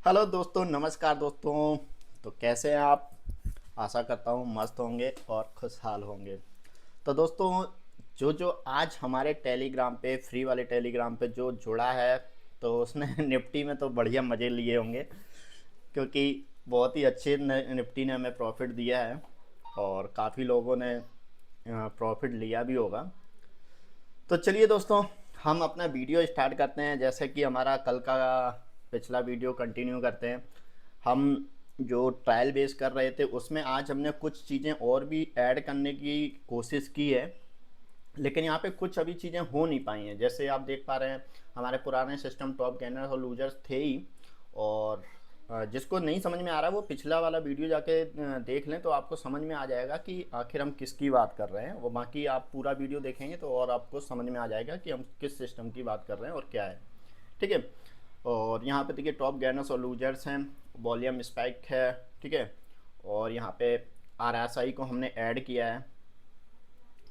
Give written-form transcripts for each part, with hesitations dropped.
Hello दोस्तों, नमस्कार दोस्तों। तो कैसे हैं आप? आशा करता हूँ मस्त होंगे और खुशहाल होंगे। तो दोस्तों, जो जो आज हमारे टेलीग्राम पे, फ्री वाले टेलीग्राम पे जो जुड़ा है, तो उसने निफ्टी में तो बढ़िया मज़े लिए होंगे, क्योंकि बहुत ही अच्छे निफ्टी ने हमें प्रॉफिट दिया है और काफ़ी लोगों ने प्रॉफिट लिया भी होगा। तो चलिए दोस्तों, हम अपना वीडियो स्टार्ट करते हैं। जैसे कि हमारा कल का पिछला वीडियो कंटिन्यू करते हैं। हम जो ट्रायल बेस कर रहे थे उसमें आज हमने कुछ चीज़ें और भी ऐड करने की कोशिश की है, लेकिन यहाँ पे कुछ अभी चीज़ें हो नहीं पाई हैं। जैसे आप देख पा रहे हैं, हमारे पुराने सिस्टम टॉप गेनर्स और लूजर्स थे ही। और जिसको नहीं समझ में आ रहा है वो पिछला वाला वीडियो जाके देख लें, तो आपको समझ में आ जाएगा कि आखिर हम किसकी बात कर रहे हैं। वो बाकी आप पूरा वीडियो देखेंगे तो और आपको समझ में आ जाएगा कि हम किस सिस्टम की बात कर रहे हैं और क्या है। ठीक है। और यहाँ पे देखिए, टॉप गेनर्स और लूजर्स हैं, वॉल्यूम स्पाइक है। ठीक है। और यहाँ पे RSI को हमने ऐड किया है,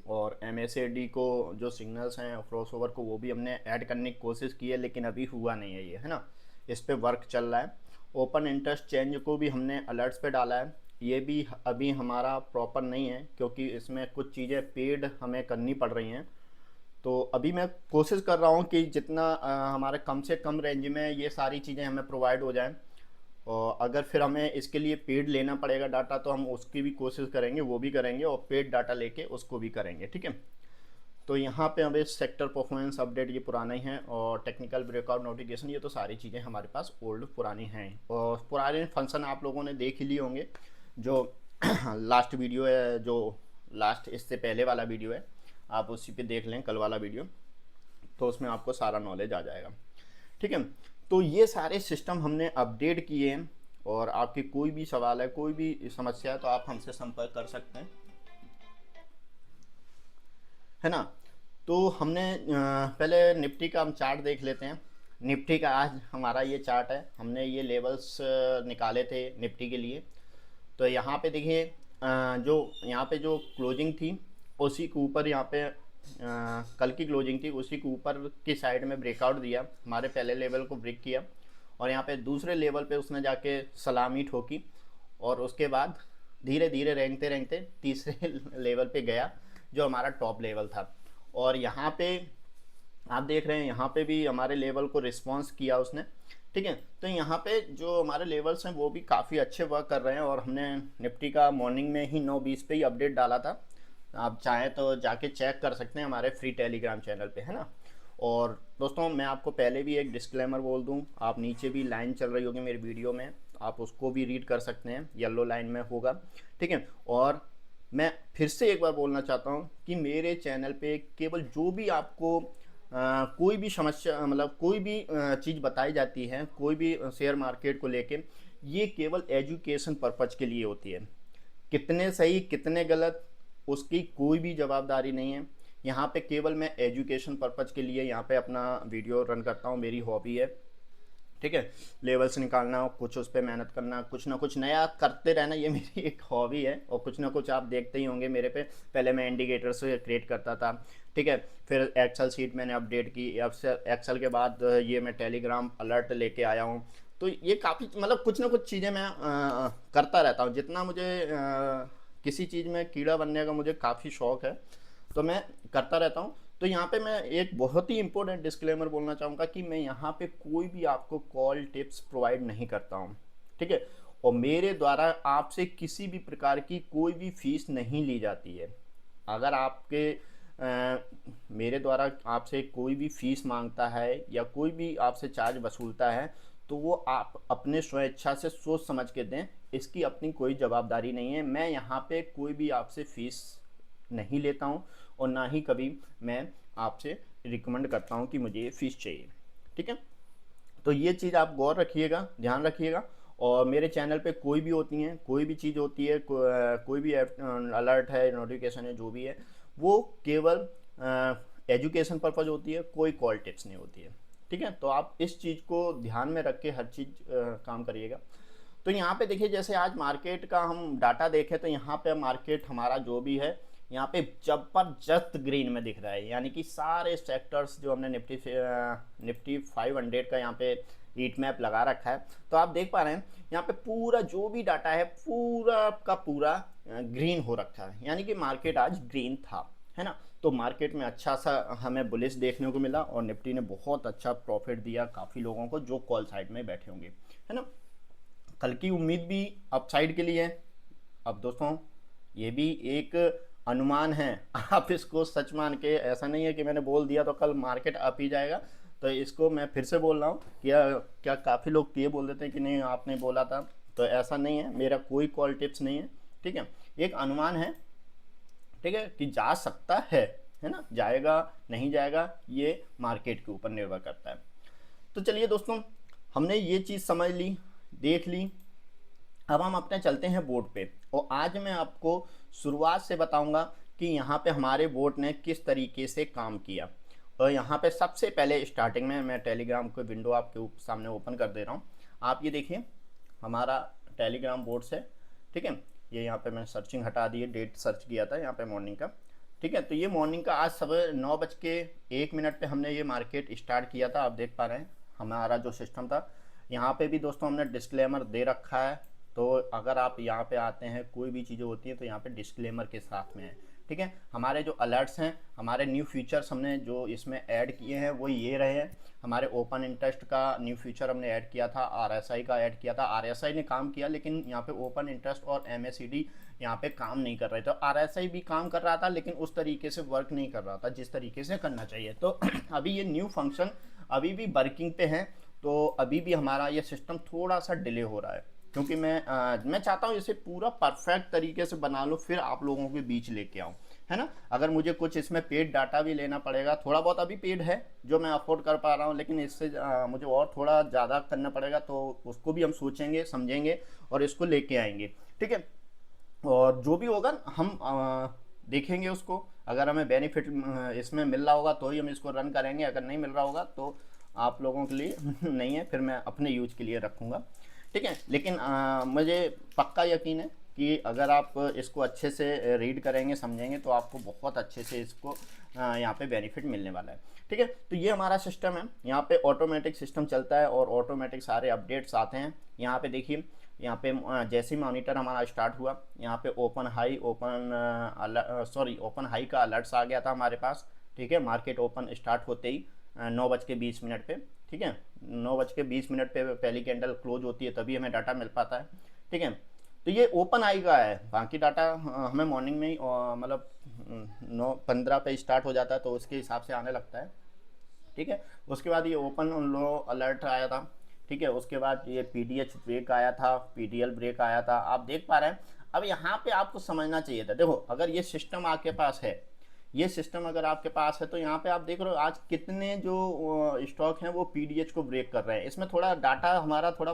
और MACD को जो सिग्नल्स हैं क्रॉसओवर को, वो भी हमने ऐड करने की कोशिश की है, लेकिन अभी हुआ नहीं है ये, है ना। इस पे वर्क चल रहा है। ओपन इंटरेस्ट चेंज को भी हमने अलर्ट्स पे डाला है। ये भी अभी हमारा प्रॉपर नहीं है, क्योंकि इसमें कुछ चीज़ें पेड हमें करनी पड़ रही हैं। तो अभी मैं कोशिश कर रहा हूँ कि जितना हमारे कम से कम रेंज में ये सारी चीज़ें हमें प्रोवाइड हो जाएं। और अगर फिर हमें इसके लिए पेड लेना पड़ेगा डाटा, तो हम उसकी भी कोशिश करेंगे, वो भी करेंगे, और पेड डाटा लेके उसको भी करेंगे। ठीक है। तो यहाँ पे हमें सेक्टर परफॉर्मेंस अपडेट ये पुराने हैं, और टेक्निकल ब्रेकआउट नोटिफिकेशन, ये तो सारी चीज़ें हमारे पास ओल्ड पुरानी हैं। और पुराने फंक्शन आप लोगों ने देख ही लिए होंगे। जो लास्ट वीडियो है, जो लास्ट इससे पहले वाला वीडियो है, आप उसी पे देख लें, कल वाला वीडियो। तो उसमें आपको सारा नॉलेज आ जाएगा। ठीक है। तो ये सारे सिस्टम हमने अपडेट किए हैं, और आपकी कोई भी सवाल है, कोई भी समस्या है, तो आप हमसे संपर्क कर सकते हैं, है ना। तो हमने पहले निफ्टी का हम चार्ट देख लेते हैं। निफ्टी का आज हमारा ये चार्ट है, हमने ये लेवल्स निकाले थे निफ्टी के लिए। तो यहाँ पे देखिए, जो यहाँ पे जो क्लोजिंग थी, उसी के ऊपर यहाँ पे कल की क्लोजिंग थी, उसी के ऊपर की साइड में ब्रेकआउट दिया, हमारे पहले लेवल को ब्रेक किया। और यहाँ पे दूसरे लेवल पे उसने जाके सलामी ठोकी, और उसके बाद धीरे धीरे रेंगते रेंगते तीसरे लेवल पे गया, जो हमारा टॉप लेवल था। और यहाँ पे आप देख रहे हैं, यहाँ पे भी हमारे लेवल को रिस्पॉन्स किया उसने। ठीक है। तो यहाँ पे जो हमारे लेवल्स हैं वो भी काफ़ी अच्छे वर्क कर रहे हैं, और हमने निफ्टी का मॉर्निंग में ही 9:20 पे ही अपडेट डाला था। आप चाहें तो जाके चेक कर सकते हैं हमारे फ्री टेलीग्राम चैनल पे, है ना। और दोस्तों, मैं आपको पहले भी एक डिस्क्लेमर बोल दूं, आप नीचे भी लाइन चल रही होगी मेरी वीडियो में, आप उसको भी रीड कर सकते हैं, येलो लाइन में होगा। ठीक है। और मैं फिर से एक बार बोलना चाहता हूँ कि मेरे चैनल पे केवल जो भी आपको कोई भी समस्या, मतलब कोई भी चीज़ बताई जाती है, कोई भी शेयर मार्केट को लेके, ये केवल एजुकेशन पर्पज के लिए होती है। कितने सही कितने गलत, उसकी कोई भी जवाबदारी नहीं है। यहाँ पे केवल मैं एजुकेशन पर्पज के लिए यहाँ पे अपना वीडियो रन करता हूँ, मेरी हॉबी है। ठीक है। लेवल्स निकालना, कुछ उस पर मेहनत करना, कुछ ना कुछ नया करते रहना, ये मेरी एक हॉबी है। और कुछ ना कुछ आप देखते ही होंगे मेरे पे, पहले मैं इंडिकेटर्स क्रिएट करता था। ठीक है। फिर एक्सेल शीट मैंने अपडेट की, एक्सेल के बाद ये मैं टेलीग्राम अलर्ट लेके आया हूँ। तो ये काफ़ी, मतलब कुछ ना कुछ चीज़ें मैं करता रहता हूँ। जितना मुझे किसी चीज़ में कीड़ा बनने का मुझे काफ़ी शौक है, तो मैं करता रहता हूँ। तो यहाँ पे मैं एक बहुत ही इंपॉर्टेंट डिस्क्लेमर बोलना चाहूँगा कि मैं यहाँ पे कोई भी आपको कॉल टिप्स प्रोवाइड नहीं करता हूँ। ठीक है। और मेरे द्वारा आपसे किसी भी प्रकार की कोई भी फीस नहीं ली जाती है। अगर आपके मेरे द्वारा आपसे कोई भी फीस मांगता है, या कोई भी आपसे चार्ज वसूलता है, तो वो आप अपने स्वेच्छा से सोच समझ के दें, इसकी अपनी कोई जवाबदारी नहीं है। मैं यहाँ पे कोई भी आपसे फीस नहीं लेता हूँ, और ना ही कभी मैं आपसे रिकमेंड करता हूँ कि मुझे ये फ़ीस चाहिए। ठीक है। तो ये चीज़ आप गौर रखिएगा, ध्यान रखिएगा। और मेरे चैनल पे कोई भी होती हैं, कोई भी चीज़ होती है, कोई भी अलर्ट है, नोटिफिकेशन है, जो भी है, वो केवल एजुकेशन पर्पज़ होती है, कोई कॉल टिप्स नहीं होती है। ठीक है। तो आप इस चीज़ को ध्यान में रख के हर चीज़ काम करिएगा। तो यहाँ पे देखिए, जैसे आज मार्केट का हम डाटा देखें, तो यहाँ पे मार्केट हमारा जो भी है, यहाँ पे जबरदस्त ग्रीन में दिख रहा है। यानी कि सारे सेक्टर्स जो हमने निफ्टी 500 का यहाँ पे हीट मैप लगा रखा है। तो आप देख पा रहे हैं यहाँ पे पूरा जो भी डाटा है पूरा का पूरा ग्रीन हो रखा है, यानी कि मार्केट आज ग्रीन था, है ना। तो मार्केट में अच्छा सा हमें बुलिश देखने को मिला और निफ्टी ने बहुत अच्छा प्रॉफिट दिया काफ़ी लोगों को जो कॉल साइड में बैठे होंगे, है ना। कल की उम्मीद भी अपसाइड के लिए है। अब दोस्तों ये भी एक अनुमान है, आप इसको सच मान के, ऐसा नहीं है कि मैंने बोल दिया तो कल मार्केट अप ही जाएगा। तो इसको मैं फिर से बोल रहा हूँ, क्या काफ़ी लोग ये बोल देते हैं कि नहीं आपने बोला था, तो ऐसा नहीं है, मेरा कोई कॉल टिप्स नहीं है, ठीक है। एक अनुमान है, ठीक है, कि जा सकता है ना, जाएगा नहीं जाएगा ये मार्केट के ऊपर निर्भर करता है। तो चलिए दोस्तों, हमने ये चीज़ समझ ली, देख ली। अब हम अपने चलते हैं बोर्ड पे, और आज मैं आपको शुरुआत से बताऊंगा कि यहाँ पे हमारे बोर्ड ने किस तरीके से काम किया। और यहाँ पे सबसे पहले स्टार्टिंग में मैं टेलीग्राम को विंडो आपके सामने ओपन कर दे रहा हूँ। आप ये देखिए हमारा टेलीग्राम बोर्ड से, ठीक है, ये यहाँ पे मैंने सर्चिंग हटा दी है, डेट सर्च किया था यहाँ पे मॉर्निंग का, ठीक है। तो ये मॉर्निंग का आज सुबह 9:01 पे हमने ये मार्केट स्टार्ट किया था। आप देख पा रहे हैं हमारा जो सिस्टम था। यहाँ पे भी दोस्तों हमने डिस्क्लेमर दे रखा है, तो अगर आप यहाँ पे आते हैं कोई भी चीज़ें होती हैं तो यहाँ पे डिस्क्लेमर के साथ में है, ठीक है। हमारे जो अलर्ट्स हैं, हमारे न्यू फीचर्स हमने जो इसमें ऐड किए हैं वो ये रहे हैं। हमारे ओपन इंटरेस्ट का न्यू फीचर हमने ऐड किया था, आरएसआई का ऐड किया था। आरएसआई ने काम किया, लेकिन यहाँ पे ओपन इंटरेस्ट और एमएसीडी यहाँ पे काम नहीं कर रहे थे। तो आरएसआई भी काम कर रहा था, लेकिन उस तरीके से वर्क नहीं कर रहा था जिस तरीके से करना चाहिए। तो अभी ये न्यू फंक्शन अभी भी वर्किंग पे है, तो अभी भी हमारा ये सिस्टम थोड़ा सा डिले हो रहा है, क्योंकि मैं चाहता हूँ इसे पूरा परफेक्ट तरीके से बना लो, फिर आप लोगों के बीच लेके आऊँ, है ना। अगर मुझे कुछ इसमें पेड डाटा भी लेना पड़ेगा, थोड़ा बहुत अभी पेड है जो मैं अफोर्ड कर पा रहा हूँ, लेकिन इससे मुझे और थोड़ा ज़्यादा करना पड़ेगा, तो उसको भी हम सोचेंगे समझेंगे और इसको लेके आएंगे, ठीक है। और जो भी होगा हम देखेंगे उसको, अगर हमें बेनिफिट इसमें मिल रहा होगा तो ही हम इसको रन करेंगे, अगर नहीं मिल रहा होगा तो आप लोगों के लिए नहीं है, फिर मैं अपने यूज के लिए रखूँगा, ठीक है। लेकिन मुझे पक्का यकीन है कि अगर आप इसको अच्छे से रीड करेंगे समझेंगे तो आपको बहुत अच्छे से इसको यहाँ पे बेनिफिट मिलने वाला है, ठीक है। तो ये हमारा सिस्टम है, यहाँ पे ऑटोमेटिक सिस्टम चलता है और ऑटोमेटिक सारे अपडेट्स आते हैं। यहाँ पे देखिए, यहाँ पे जैसे ही मॉनिटर हमारा स्टार्ट हुआ, यहाँ पे ओपन हाई का अलर्ट्स आ गया था हमारे पास, ठीक है। मार्केट ओपन स्टार्ट होते ही 9:20 पे, ठीक है, 9:20 पे पहली कैंडल क्लोज होती है, तभी हमें डाटा मिल पाता है, ठीक है। तो ये ओपन आई का है, बाकी डाटा हमें मॉर्निंग में ही मतलब 9:15 पे स्टार्ट हो जाता है, तो उसके हिसाब से आने लगता है, ठीक है। उसके बाद ये ओपन लो अलर्ट आया था, ठीक है। उसके बाद ये पीडीएच ब्रेक आया था, पीडीएल ब्रेक आया था, आप देख पा रहे हैं। अब यहाँ पे आपको समझना चाहिए था, देखो अगर ये सिस्टम आपके पास है, ये सिस्टम अगर आपके पास है, तो यहाँ पे आप देख रहे हो आज कितने जो स्टॉक हैं वो पीडीएच को ब्रेक कर रहे हैं। इसमें थोड़ा डाटा हमारा थोड़ा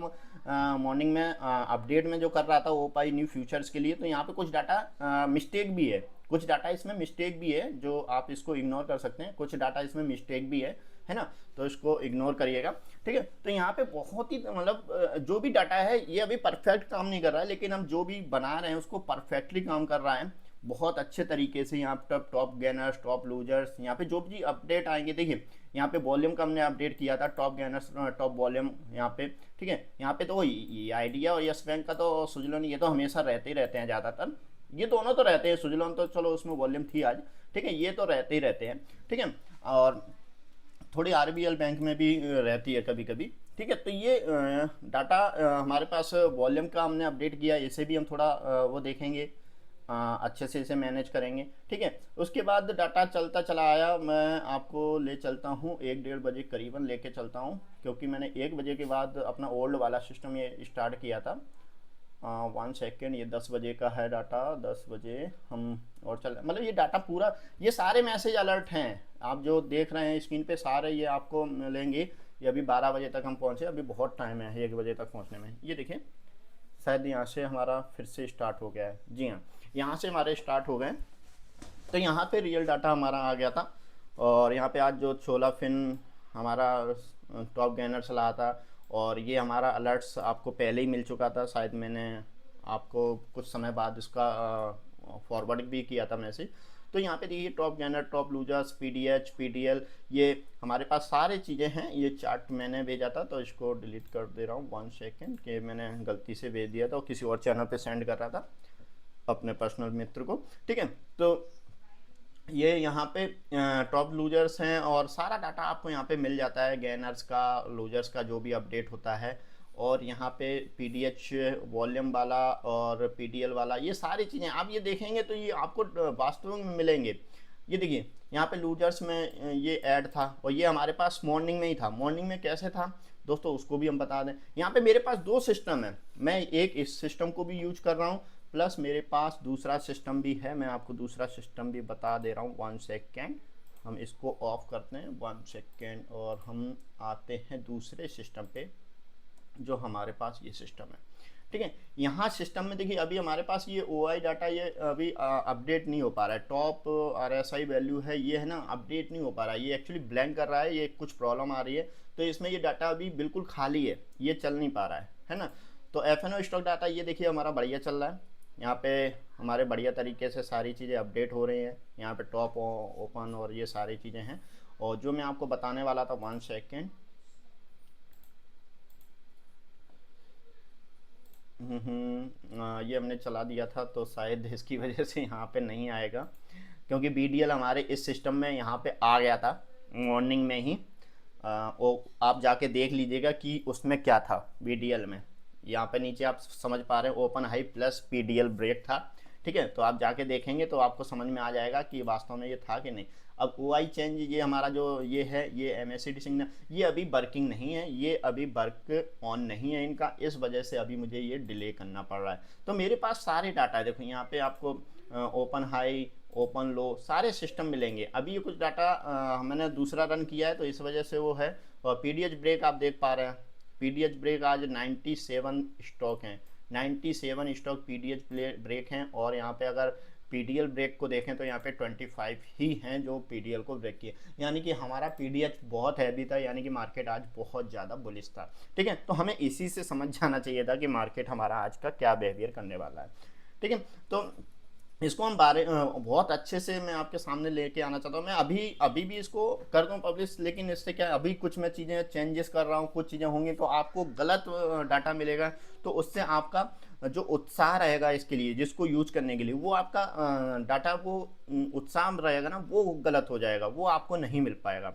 मॉर्निंग में अपडेट में जो कर रहा था ओपाई न्यू फ्यूचर्स के लिए, तो यहाँ पे कुछ डाटा मिस्टेक भी है, कुछ डाटा इसमें मिस्टेक भी है, जो आप इसको इग्नोर कर सकते हैं। कुछ डाटा इसमें मिस्टेक भी है ना, तो इसको इग्नोर करिएगा, ठीक है। तो यहाँ पे बहुत ही मतलब जो भी डाटा है ये अभी परफेक्ट काम नहीं कर रहा है, लेकिन हम जो भी बना रहे हैं उसको परफेक्टली काम कर रहा है बहुत अच्छे तरीके से। यहाँ पे टॉप गेनर्स, टॉप लूजर्स, यहाँ पे जो भी अपडेट आएंगे, देखिए यहाँ पे वॉल्यूम का हमने अपडेट किया था, टॉप गेनर्स टॉप वॉल्यूम यहाँ पे, ठीक है। यहाँ पे तो ये आइडिया और यस बैंक का तो सुजलोन ये तो हमेशा रहते ही रहते हैं ज़्यादातर, ये दोनों तो रहते हैं, सुजलोन तो चलो उसमें वॉल्यूम थी आज, ठीक है, ये तो रहते ही रहते हैं, ठीक है। और थोड़ी आरबीएल बैंक में भी रहती है कभी कभी, ठीक है। तो ये डाटा हमारे पास वॉल्यूम का हमने अपडेट किया, इसे भी हम थोड़ा वो देखेंगे, अच्छे से इसे मैनेज करेंगे, ठीक है। उसके बाद डाटा चलता चला आया, मैं आपको ले चलता हूँ 1-1:30 बजे करीबन लेके चलता हूँ, क्योंकि मैंने 1 बजे के बाद अपना ओल्ड वाला सिस्टम ये स्टार्ट किया था। 1 सेकेंड, ये 10 बजे का है डाटा, 10 बजे हम और चल, मतलब ये डाटा पूरा, ये सारे मैसेज अलर्ट हैं आप जो देख रहे हैं स्क्रीन पे, सारे ये आपको मिलेंगे। ये अभी 12 बजे तक हम पहुँचे, अभी बहुत टाइम है 1 बजे तक पहुँचने में। ये देखें, शायद यहाँ से हमारा फिर से स्टार्ट हो गया है, जी हाँ, यहाँ से हमारे स्टार्ट हो गए। तो यहाँ पे रियल डाटा हमारा आ गया था, और यहाँ पे आज जो छोला फिन हमारा टॉप गेनर चला था, और ये हमारा अलर्ट्स आपको पहले ही मिल चुका था, शायद मैंने आपको कुछ समय बाद इसका फॉरवर्ड भी किया था मैसेज। तो यहाँ पे देखिए top gainer, top losers, PDH, PDL, ये हमारे पास सारे चीज़ें हैं। ये चार्ट मैंने भेजा था तो इसको डिलीट कर दे रहा हूँ 1 सेकेंड, कि मैंने गलती से भेज दिया था और किसी और चैनल पे सेंड कर रहा था अपने पर्सनल मित्र को, ठीक है। तो ये यहाँ पे टॉप लूजर्स हैं और सारा डाटा आपको यहाँ पे मिल जाता है, गेनर्स का, लूजर्स का जो भी अपडेट होता है। और यहाँ पे पीडीएच वॉल्यूम वाला और पीडीएल वाला, ये सारी चीज़ें आप ये देखेंगे तो ये आपको वास्तव में मिलेंगे। ये देखिए यहाँ पे लूजर्स में ये ऐड था और ये हमारे पास मॉर्निंग में ही था। मॉर्निंग में कैसे था दोस्तों उसको भी हम बता दें। यहाँ पे मेरे पास 2 सिस्टम है, मैं एक इस सिस्टम को भी यूज कर रहा हूँ, प्लस मेरे पास दूसरा सिस्टम भी है। मैं आपको दूसरा सिस्टम भी बता दे रहा हूँ। 1 सेकेंड, हम इसको ऑफ करते हैं 1 सेकेंड और हम आते हैं दूसरे सिस्टम पे जो हमारे पास ये सिस्टम है, ठीक है। यहाँ सिस्टम में देखिए अभी हमारे पास ये OI डाटा ये अभी अपडेट नहीं हो पा रहा है। टॉप RSI वैल्यू है ये है ना, अपडेट नहीं हो पा रहा है, ये एक्चुअली ब्लैंक कर रहा है, ये कुछ प्रॉब्लम आ रही है। तो इसमें ये डाटा अभी बिल्कुल खाली है, ये चल नहीं पा रहा है ना। तो FNO स्टॉक डाटा ये देखिए हमारा बढ़िया चल रहा है, यहाँ पे हमारे बढ़िया तरीके से सारी चीज़ें अपडेट हो रही हैं। यहाँ पे टॉप ओपन और ये सारी चीज़ें हैं। और जो मैं आपको बताने वाला था 1 सेकेंड, ये हमने चला दिया था तो शायद इसकी वजह से यहाँ पे नहीं आएगा, क्योंकि BDL हमारे इस सिस्टम में यहाँ पे आ गया था मॉर्निंग में ही। वो आप जाके देख लीजिएगा कि उसमें क्या था BDL में। यहाँ पे नीचे आप समझ पा रहे हैं open high plus PDL break था, ठीक है। तो आप जाके देखेंगे तो आपको समझ में आ जाएगा कि वास्तव में ये था कि नहीं। अब OI चेंज ये हमारा जो ये है, ये MACD सिग्नल ये अभी वर्किंग नहीं है, ये अभी वर्क ऑन नहीं है इनका, इस वजह से अभी मुझे ये डिले करना पड़ रहा है। तो मेरे पास सारे डाटा है, देखो यहाँ पे आपको ओपन हाई, ओपन लो सारे सिस्टम मिलेंगे। अभी ये कुछ डाटा मैंने दूसरा रन किया है तो इस वजह से वो है। और PDH ब्रेक आप देख पा रहे हैं, PDH ब्रेक आज 97 स्टॉक हैं, 97 स्टॉक PDH ब्रेक हैं। और यहाँ पे अगर PDL ब्रेक को देखें तो यहाँ पे 25 ही हैं जो PDL को ब्रेक किए, यानी कि हमारा PDH बहुत हैवी था, यानी कि मार्केट आज बहुत ज़्यादा बुलिश था, ठीक है। तो हमें इसी से समझ जाना चाहिए था कि मार्केट हमारा आज का क्या बिहेवियर करने वाला है, ठीक है। तो इसको हम बहुत अच्छे से मैं आपके सामने लेके आना चाहता हूँ। मैं अभी भी इसको कर दूँ पब्लिश, लेकिन इससे क्या अभी कुछ मैं चीज़ें चेंजेस कर रहा हूँ, कुछ चीज़ें होंगी तो आपको गलत डाटा मिलेगा, तो उससे आपका जो उत्साह रहेगा इसके लिए, जिसको यूज करने के लिए, वो आपका डाटा वो उत्साह रहेगा ना, वो गलत हो जाएगा, वो आपको नहीं मिल पाएगा।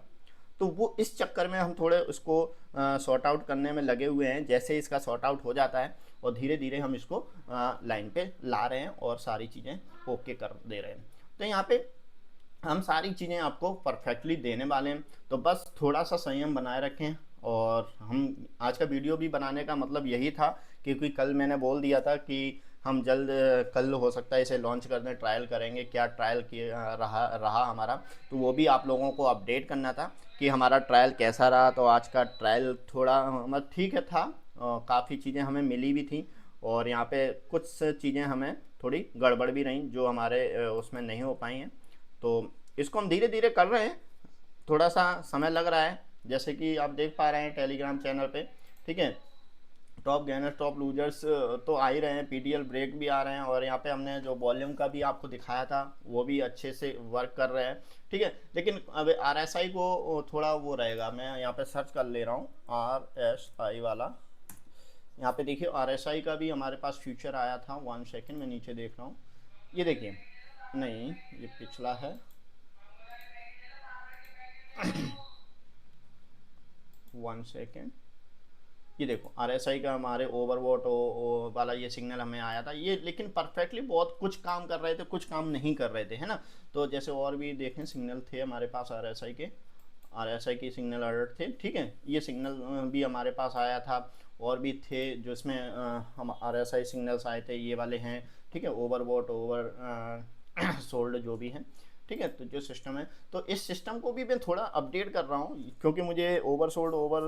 तो वो इस चक्कर में हम थोड़े उसको सॉर्ट आउट करने में लगे हुए हैं। जैसे इसका सॉर्ट आउट हो जाता है और धीरे धीरे हम इसको लाइन पे ला रहे हैं और सारी चीज़ें ओके कर दे रहे हैं। तो यहाँ पे हम सारी चीज़ें आपको परफेक्टली देने वाले हैं, तो बस थोड़ा सा संयम बनाए रखें। और हम आज का वीडियो भी बनाने का मतलब यही था, क्योंकि कल मैंने बोल दिया था कि हम जल्द कल हो सकता है इसे लॉन्च कर दें, ट्रायल करेंगे, क्या ट्रायल किया रहा हमारा, तो वो भी आप लोगों को अपडेट करना था कि हमारा ट्रायल कैसा रहा। तो आज का ट्रायल थोड़ा मतलब ठीक है था, काफ़ी चीज़ें हमें मिली भी थी और यहाँ पे कुछ चीज़ें हमें थोड़ी गड़बड़ भी रहीं जो हमारे उसमें नहीं हो पाई हैं। तो इसको हम धीरे धीरे कर रहे हैं, थोड़ा सा समय लग रहा है, जैसे कि आप देख पा रहे हैं टेलीग्राम चैनल पे, ठीक है। टॉप गेनर्स, टॉप लूजर्स तो आ ही रहे हैं, PDL ब्रेक भी आ रहे हैं और यहाँ पे हमने जो वॉल्यूम का भी आपको दिखाया था वो भी अच्छे से वर्क कर रहे हैं, ठीक है। लेकिन अब RSI को थोड़ा वो रहेगा, मैं यहाँ पे सर्च कर ले रहा हूँ RSI वाला। यहाँ पे देखिए RSI का भी हमारे पास फ्यूचर आया था। 1 सेकेंड मैं नीचे देख रहा हूँ, ये देखिए, नहीं ये पिछला है 1 सेकेंड, ये देखो RSI का हमारे ओवरवोट वाला ये सिग्नल हमें आया था ये, लेकिन परफेक्टली बहुत कुछ काम कर रहे थे, कुछ काम नहीं कर रहे थे, है ना। तो जैसे और भी देखें सिग्नल थे हमारे पास RSI के सिग्नल अलर्ट थे, ठीक है। ये सिग्नल भी हमारे पास आया था और भी थे जो इसमें हम RSI सिग्नल्स आए थे, ये वाले हैं, ठीक है। ओवरवोट, ओवर सोल्ड जो भी हैं, ठीक है। तो जो सिस्टम है, तो इस सिस्टम को भी मैं थोड़ा अपडेट कर रहा हूँ, क्योंकि मुझे ओवर सोल्ड, ओवर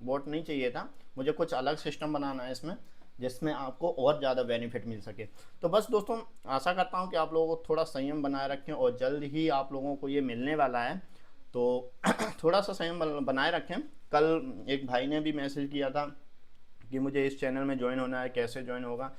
वोट नहीं चाहिए था, मुझे कुछ अलग सिस्टम बनाना है इसमें, जिसमें आपको और ज़्यादा बेनिफिट मिल सके। तो बस दोस्तों, आशा करता हूँ कि आप लोगों को थोड़ा संयम बनाए रखें और जल्द ही आप लोगों को ये मिलने वाला है, तो थोड़ा सा संयम बनाए रखें। कल एक भाई ने भी मैसेज किया था कि मुझे इस चैनल में ज्वाइन होना है, कैसे ज्वाइन होगा।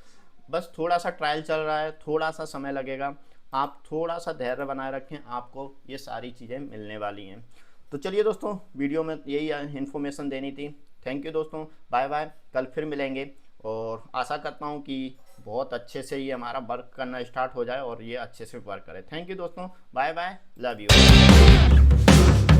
बस थोड़ा सा ट्रायल चल रहा है, थोड़ा सा समय लगेगा, आप थोड़ा सा धैर्य बनाए रखें, आपको ये सारी चीज़ें मिलने वाली हैं। तो चलिए दोस्तों, वीडियो में यही इन्फॉर्मेशन देनी थी। थैंक यू दोस्तों, बाय बाय, कल फिर मिलेंगे और आशा करता हूँ कि बहुत अच्छे से ये हमारा वर्क करना स्टार्ट हो जाए और ये अच्छे से वर्क करे। थैंक यू दोस्तों, बाय बाय, लव यू।